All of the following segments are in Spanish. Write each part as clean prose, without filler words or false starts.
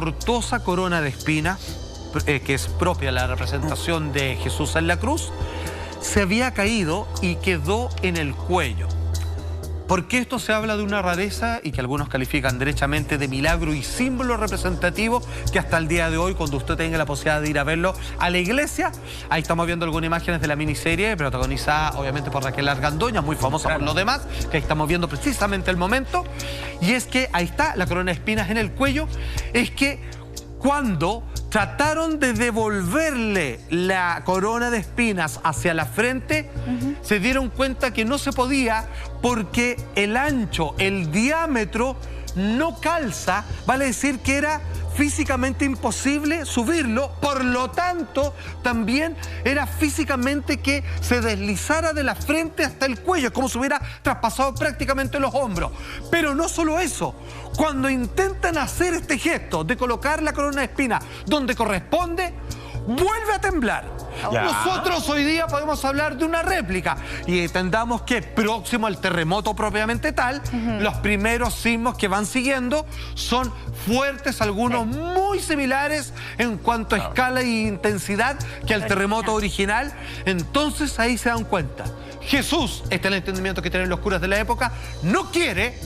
tortuosa corona de espinas, que es propia de la representación de Jesús en la cruz, se había caído y quedó en el cuello. ¿Por qué esto se habla de una rareza y que algunos califican derechamente de milagro y símbolo representativo que hasta el día de hoy, cuando usted tenga la posibilidad de ir a verlo a la iglesia, ahí estamos viendo algunas imágenes de la miniserie protagonizada obviamente por Raquel Argandoña, muy famosa por lo demás, que ahí estamos viendo precisamente el momento, y es que ahí está la corona de espinas en el cuello. Es que cuando trataron de devolverle la corona de espinas hacia la frente, se dieron cuenta que no se podía porque el ancho, el diámetro no calza, vale decir que era físicamente imposible subirlo, por lo tanto también era físicamente que se deslizara de la frente hasta el cuello, es como si hubiera traspasado prácticamente los hombros. Pero no solo eso, cuando intentan hacer este gesto de colocar la corona de espinas donde corresponde, vuelve a temblar. Ya. Nosotros hoy día podemos hablar de una réplica y entendamos que próximo al terremoto propiamente tal, los primeros sismos que van siguiendo son fuertes, algunos muy similares en cuanto a escala e intensidad que al terremoto original. Entonces ahí se dan cuenta. Jesús, este es el entendimiento que tienen los curas de la época, no quiere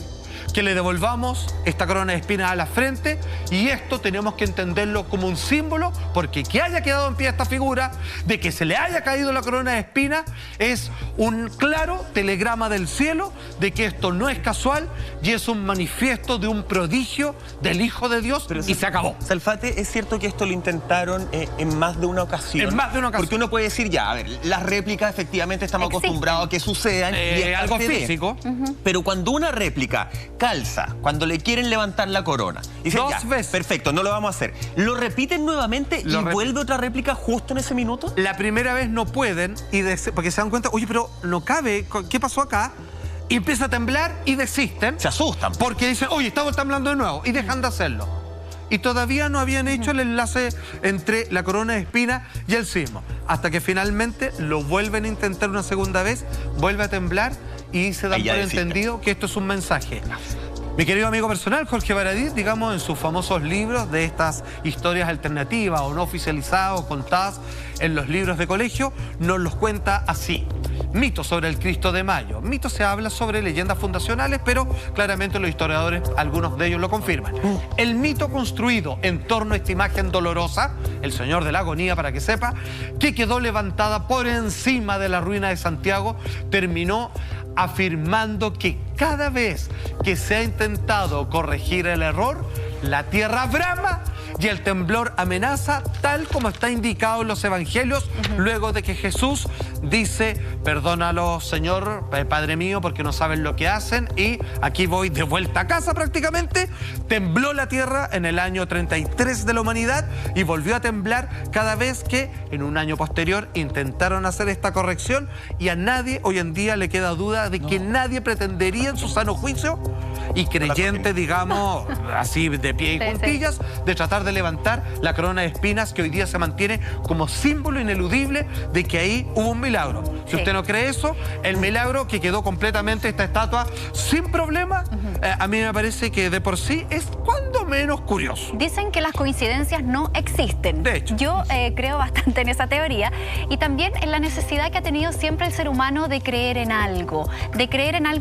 que le devolvamos esta corona de espinas a la frente, y esto tenemos que entenderlo como un símbolo, porque que haya quedado en pie esta figura, de que se le haya caído la corona de espinas, es un claro telegrama del cielo de que esto no es casual y es un manifiesto de un prodigio del Hijo de Dios. Pero y se acabó. Salfate, es cierto que esto lo intentaron en más de una ocasión. En más de una ocasión. Porque uno puede decir, ya, a ver, las réplicas efectivamente estamos acostumbrados a que sucedan. Y es algo físico. Pero cuando una réplica calza, cuando le quieren levantar la corona, dicen, dos veces. Perfecto, no lo vamos a hacer. ¿Lo repiten nuevamente y vuelve otra réplica justo en ese minuto? La primera vez no pueden, porque se dan cuenta, oye, pero no cabe, ¿qué pasó acá? Y empieza a temblar y desisten. Se asustan. Porque dicen, oye, estamos temblando de nuevo, y dejan de hacerlo. Y todavía no habían hecho el enlace entre la corona de espinas y el sismo. Hasta que finalmente lo vuelven a intentar una segunda vez, vuelve a temblar y se dan por entendido que esto es un mensaje. Mi querido amigo personal, Jorge Baradit, digamos, en sus famosos libros de estas historias alternativas o no oficializadas o contadas en los libros de colegio, nos los cuenta así. Mito sobre el Cristo de Mayo. Mito se habla sobre leyendas fundacionales, pero claramente los historiadores, algunos de ellos lo confirman. El mito construido en torno a esta imagen dolorosa, el Señor de la Agonía, para que sepa, que quedó levantada por encima de la ruina de Santiago, terminó afirmando que cada vez que se ha intentado corregir el error, la tierra brama y el temblor amenaza, tal como está indicado en los evangelios, luego de que Jesús dice, perdónalos, Señor, Padre mío, porque no saben lo que hacen, y aquí voy de vuelta a casa prácticamente. Tembló la tierra en el año 33 de la humanidad y volvió a temblar cada vez que en un año posterior intentaron hacer esta corrección, y a nadie hoy en día le queda duda de que nadie pretendería en su sano juicio y creyente, digamos, así de pie y puntillas, de tratar de levantar la corona de espinas que hoy día se mantiene como símbolo ineludible de que ahí hubo un milagro. Si usted no cree eso, el milagro que quedó completamente esta estatua sin problema, a mí me parece que de por sí es cuando menos curioso. Dicen que las coincidencias no existen. De hecho. Yo creo bastante en esa teoría, y también en la necesidad que ha tenido siempre el ser humano de creer en algo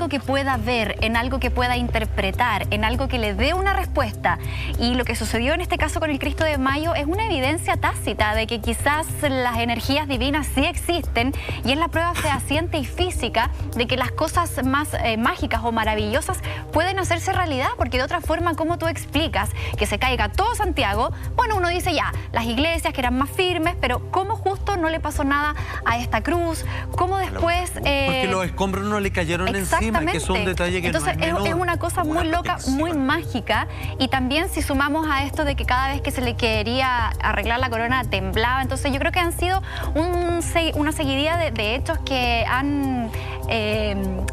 que pueda ver, en algo que pueda interpretar, en algo que le dé una respuesta. Y lo que sucedió en este caso con el Cristo de Mayo es una evidencia tácita de que quizás las energías divinas sí existen, y es la prueba fehaciente y física de que las cosas más mágicas o maravillosas pueden hacerse realidad, porque de otra forma, ¿cómo tú explicas que se caiga todo Santiago? Bueno, uno dice ya, las iglesias que eran más firmes, pero ¿cómo justo no le pasó nada a esta cruz? ¿Cómo después...? Porque los escombros no le cayeron encima, que es un detalle que entonces, no es menor. Es una cosa muy loca, muy mágica, y también si sumamos a esto de que cada vez que se le quería arreglar la corona temblaba, entonces yo creo que han sido una seguidilla de hechos que han,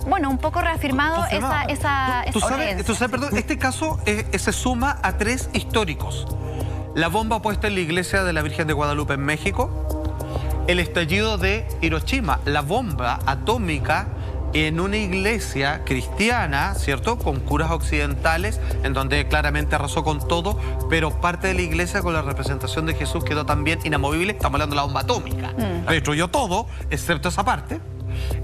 bueno, un poco reafirmado esa creencia. Perdón, este caso se suma a 3 históricos. La bomba puesta en la iglesia de la Virgen de Guadalupe en México, el estallido de Hiroshima, la bomba atómica en una iglesia cristiana, ¿cierto? Con curas occidentales, en donde claramente arrasó con todo, pero parte de la iglesia con la representación de Jesús quedó también inamovible. Estamos hablando de la bomba atómica. Destruyó todo, excepto esa parte.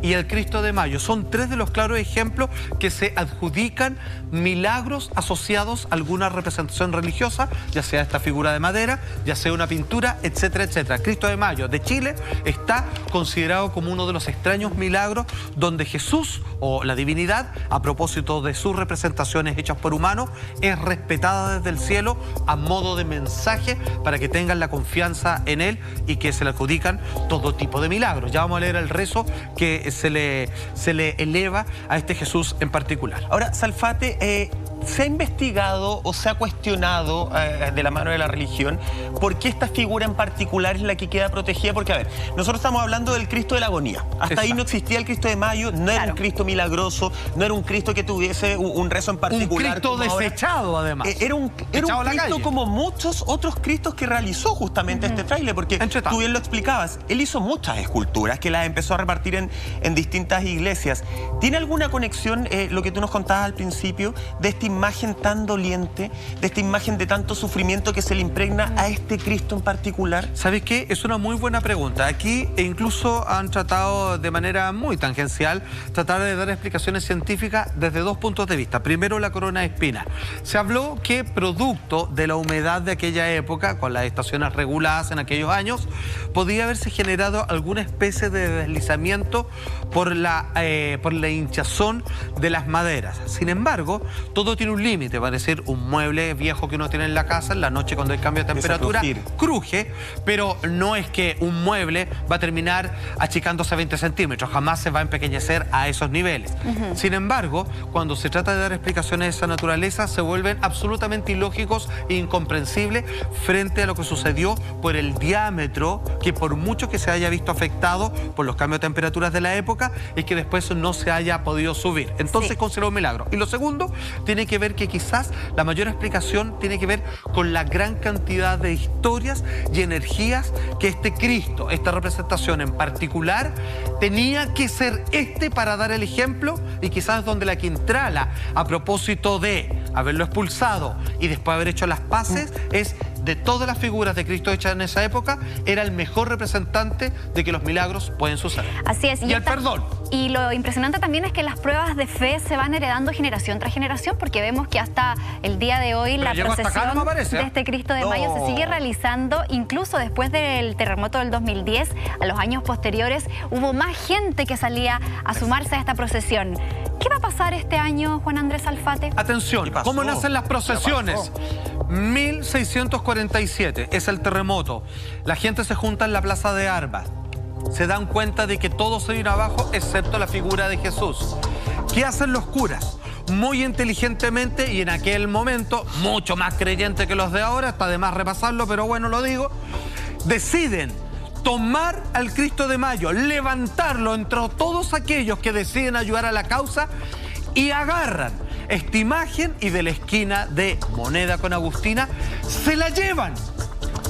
Y el Cristo de Mayo. Son tres de los claros ejemplos que se adjudican milagros asociados a alguna representación religiosa, ya sea esta figura de madera, ya sea una pintura, etcétera, etcétera. Cristo de Mayo de Chile está considerado como uno de los extraños milagros donde Jesús o la divinidad, a propósito de sus representaciones hechas por humanos, es respetada desde el cielo a modo de mensaje para que tengan la confianza en él y que se le adjudican todo tipo de milagros. Ya vamos a leer el rezo que se le eleva a este Jesús en particular. Ahora, Salfate, ¿se ha investigado o se ha cuestionado de la mano de la religión por qué esta figura en particular es la que queda protegida? Porque, a ver, nosotros estamos hablando del Cristo de la agonía. Hasta ahí no existía el Cristo de Mayo, no era un Cristo milagroso, no era un Cristo que tuviese un rezo en particular. Un Cristo desechado, además. Era un Cristo como muchos otros Cristos que realizó justamente este fraile, porque tú bien lo explicabas, él hizo muchas esculturas que las empezó a repartir en distintas iglesias. ¿Tiene alguna conexión, lo que tú nos contabas al principio, de esta imagen tan doliente, de esta imagen de tanto sufrimiento que se le impregna a este Cristo en particular? ¿Sabes qué? Es una muy buena pregunta. Aquí incluso han tratado de manera muy tangencial tratar de dar explicaciones científicas desde dos puntos de vista. Primero, la corona de espinas. Se habló que producto de la humedad de aquella época, con las estaciones reguladas en aquellos años, podía haberse generado alguna especie de deslizamiento por la hinchazón de las maderas. Sin embargo, todo tiene un límite. Va a decir, un mueble viejo que uno tiene en la casa, en la noche cuando hay cambio de temperatura, cruje, pero no es que un mueble va a terminar achicándose a 20 centímetros, jamás se va a empequeñecer a esos niveles. Sin embargo, cuando se trata de dar explicaciones de esa naturaleza, se vuelven absolutamente ilógicos e incomprensibles frente a lo que sucedió por el diámetro, que por mucho que se haya visto afectado por los cambios de temperaturas de la época, es que después no se haya podido subir. Entonces considero un milagro. Y lo segundo tiene que ver que quizás la mayor explicación tiene que ver con la gran cantidad de historias y energías que este Cristo, esta representación en particular, tenía que ser para dar el ejemplo, y quizás donde la Quintrala, a propósito de haberlo expulsado y después haber hecho las paces, es de todas las figuras de Cristo hechas en esa época, era el mejor representante de que los milagros pueden suceder. Así es. Y el perdón. Y lo impresionante también es que las pruebas de fe se van heredando generación tras generación, porque vemos que hasta el día de hoy la procesión de este Cristo de Mayo se sigue realizando. Incluso después del terremoto del 2010, a los años posteriores, hubo más gente que salía a sumarse a esta procesión. ¿Qué va a pasar este año, Juan Andrés Alfate? Atención, ¿cómo nacen las procesiones? 1647 es el terremoto. La gente se junta en la plaza de Armas. Se dan cuenta de que todo se vino abajo excepto la figura de Jesús. ¿Qué hacen los curas? Muy inteligentemente, y en aquel momento mucho más creyente que los de ahora, está de más repasarlo, pero bueno, lo digo, deciden tomar al Cristo de Mayo, levantarlo entre todos aquellos que deciden ayudar a la causa, y agarran esta imagen y de la esquina de Moneda con Agustina se la llevan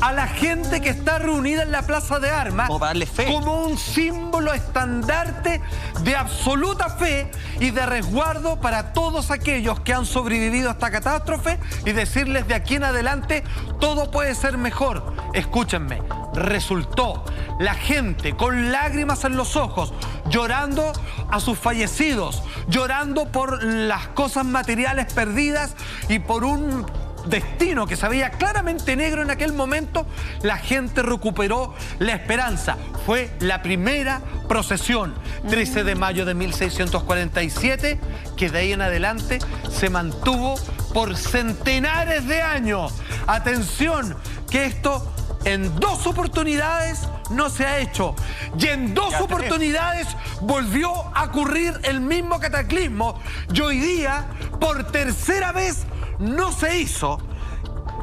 a la gente que está reunida en la Plaza de Armas como un símbolo estandarte de absoluta fe y de resguardo para todos aquellos que han sobrevivido a esta catástrofe, y decirles de aquí en adelante todo puede ser mejor. Escúchenme, resultó la gente con lágrimas en los ojos, llorando a sus fallecidos, llorando por las cosas materiales perdidas y por un destino que se veía claramente negro en aquel momento. La gente recuperó la esperanza. Fue la primera procesión, 13 de mayo de 1647, que de ahí en adelante se mantuvo por centenares de años. Atención, que esto en 2 oportunidades no se ha hecho, y en 2 oportunidades volvió a ocurrir el mismo cataclismo, y hoy día por tercera vez no se hizo.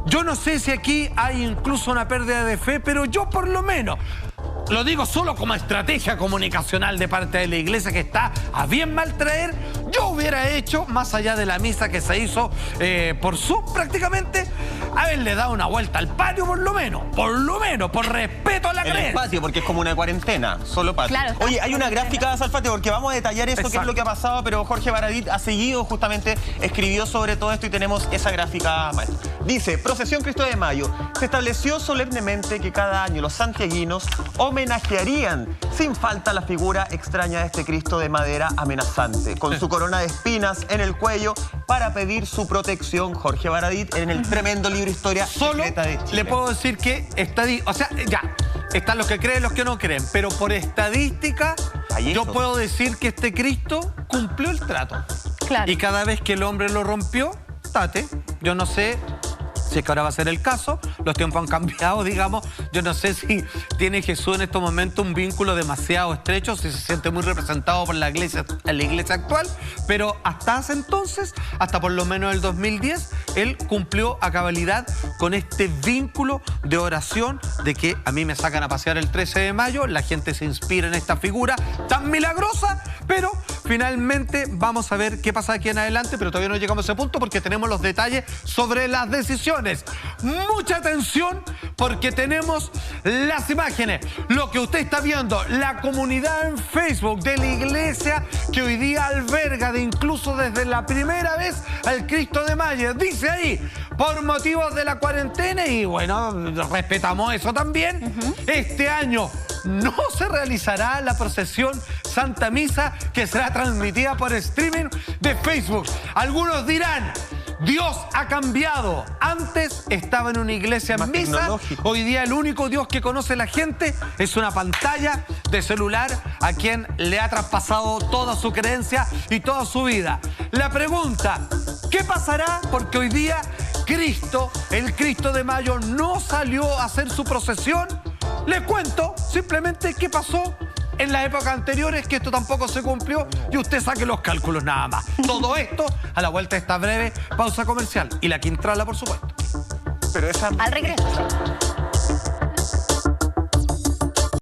Yo no sé si aquí hay incluso una pérdida de fe, pero yo por lo menos, lo digo solo como estrategia comunicacional de parte de la iglesia, que está a bien mal traer, yo hubiera hecho, más allá de la misa que se hizo por Zoom prácticamente, haberle dado una vuelta al patio por lo menos, por respeto a la creencia. El patio, porque es como una cuarentena, solo patio. Claro, oye, hay una gráfica, Salfate, porque vamos a detallar eso, qué es lo que ha pasado, pero Jorge Baradit ha seguido, justamente escribió sobre todo esto y tenemos esa gráfica, maestro. Dice, Procesión Cristo de Mayo. Se estableció solemnemente que cada año los santiaguinos homenajearían sin falta la figura extraña de este Cristo de madera amenazante, con su corona de espinas en el cuello, para pedir su protección. Jorge Baradit, en el tremendo libro Historia Secreta de Chile. Le puedo decir que están los que creen y los que no creen, pero por estadística yo puedo decir que este Cristo cumplió el trato. Claro. Y cada vez que el hombre lo rompió, yo no sé si es que ahora va a ser el caso, los tiempos han cambiado, digamos, yo no sé si tiene Jesús en estos momentos un vínculo demasiado estrecho, si se siente muy representado por la iglesia actual, pero hasta ese entonces, hasta por lo menos el 2010, él cumplió a cabalidad con este vínculo de oración, de que a mí me sacan a pasear el 13 de mayo, la gente se inspira en esta figura tan milagrosa, pero finalmente vamos a ver qué pasa aquí en adelante, pero todavía no llegamos a ese punto porque tenemos los detalles sobre las decisiones. Mucha atención porque tenemos las imágenes. Lo que usted está viendo, la comunidad en Facebook de la iglesia que hoy día alberga incluso desde la primera vez al Cristo de Mayo. Dice ahí, por motivos de la cuarentena, y bueno, respetamos eso también, este año no se realizará la procesión Santa Misa, que será transmitida por streaming de Facebook. Algunos dirán, Dios ha cambiado. Antes estaba en una iglesia en misa. Hoy día el único Dios que conoce la gente es una pantalla de celular a quien le ha traspasado toda su creencia y toda su vida. La pregunta, ¿qué pasará? Porque hoy día Cristo, el Cristo de Mayo, no salió a hacer su procesión. Les cuento simplemente qué pasó en las épocas anteriores, que esto tampoco se cumplió, y usted saque los cálculos nada más. Todo esto a la vuelta de esta breve pausa comercial. Y la Quintrala, por supuesto. Al regreso.